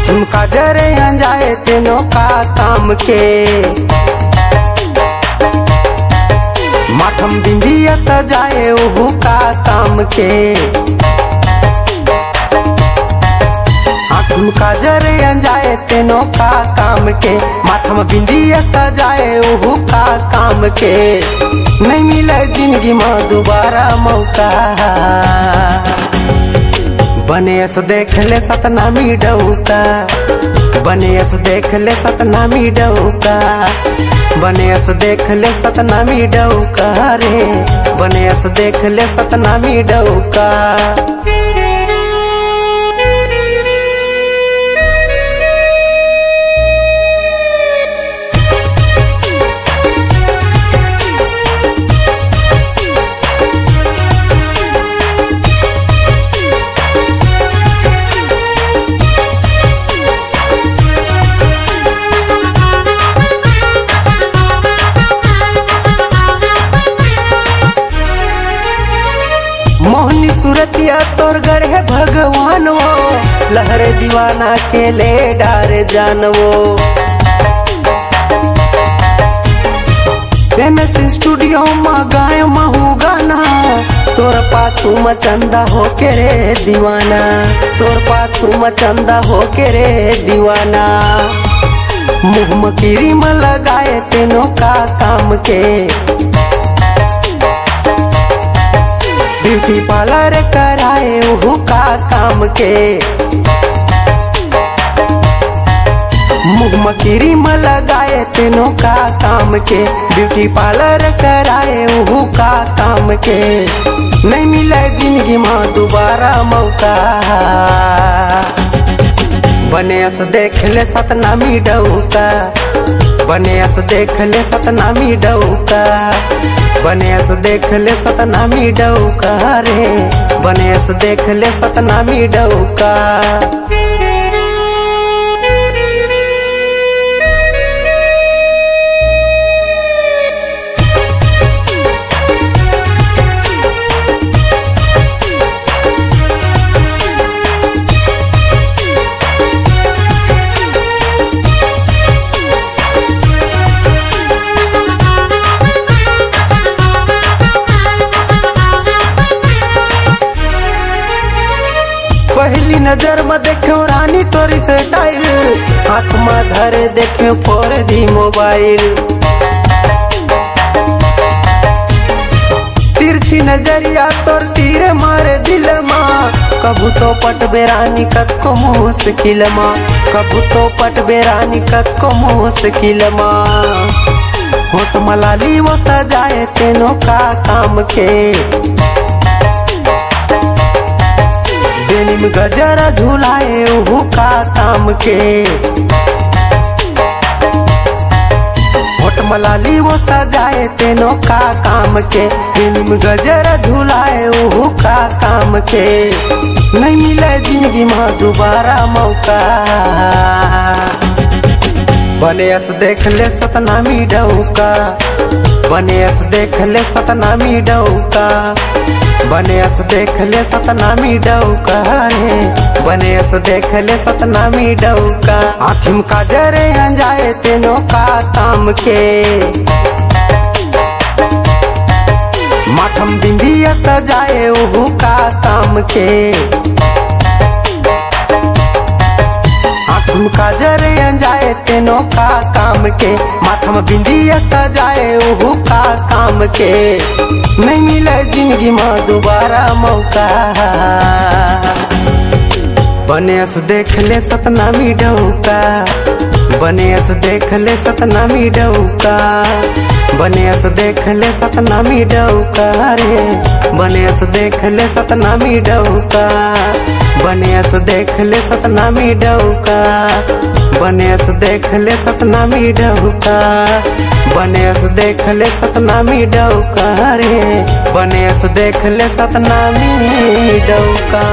झुमका जरे जाए तेनों का काम के माथम बिंदिया सजाए ओहू का काम के झुमका जरे जाए तेनों का काम के माथम बिंदिया सजाए ओहू का काम के नहीं मिले जिंदगी में दोबारा मौका बनेस देख ले सतनामी डौका बनेस देख ले सतनामी डौका बनेस देख ले सतनामी डौका रे बनेस देख ले सतनामी डौका। मोहनी सूरतिया तोर गढ़ है भगवान वो लहरे दीवाना के ले डारे जानवो फेमस स्टूडियो में गाय महू गाना तोर पाछू में चंदा हो के रे दीवाना तोर पाछू में चंदा हो के रे दीवाना मुँह में क्रीम लगाए तेनों का काम के ब्यूटी पार्लर कराए ओहू का काम के मुँह में क्रीम लगाए तेनों का काम के ब्यूटी पार्लर कराए ओहू का काम के नहीं मिले जिंदगी में दोबारा मौका बनेस देख ले सतनामी डौका बनेस देख ले सतनामी डौका बनेस देख ले सतनामी डौका रे बनेस देख ले सतनामी डौका। पहली नजर में देखो रानी तोरी स्टाइल हाथ में धरे देखो 4G मोबाइल तिरछी नजरिया तोर तीर मारे दिल माँ कभू तो पट बेरानी कक्को मुश्किल माँ कभू तो पट बेरानी कक्को मुश्किल माँ होठ मलाली वो सजाए तेनों का काम के डेनिम गजरा झुलाए ओहू का काम के होठ मलाली वो सजाए तेनों का काम के डेनिम गजरा झुलाए ओहू का काम के नहीं मिले जिंदगी में दोबारा मौका बनेस देख ले सतनामी डौका बनेस देख ले सतनामी डौका बनेस देख ले सतनामी डौका रे बनेस देख ले सतनामी डौका आँखिम का जरे जाए तेनों का काम के माथम बिंदिया सजाए ओहू का काम के आँखिम का जरे जाए तेनों का काम के माथम बिंदिया सजाए ओहू का काम के नहीं मिले जिंदगी में दोबारा मौका बनेस देख ले सतनामी डौका बनेस देख ले सतनामी डौका बनेस देख ले सतनामी डौका रे, बनेस देख ले सतनामी डौका, बनेस देख ले सतनामी डौका, बनेस देख ले सतनामी डौका, बनेस देख ले सतनामी डौका रे, बनेस देख ले सतनामी डौका।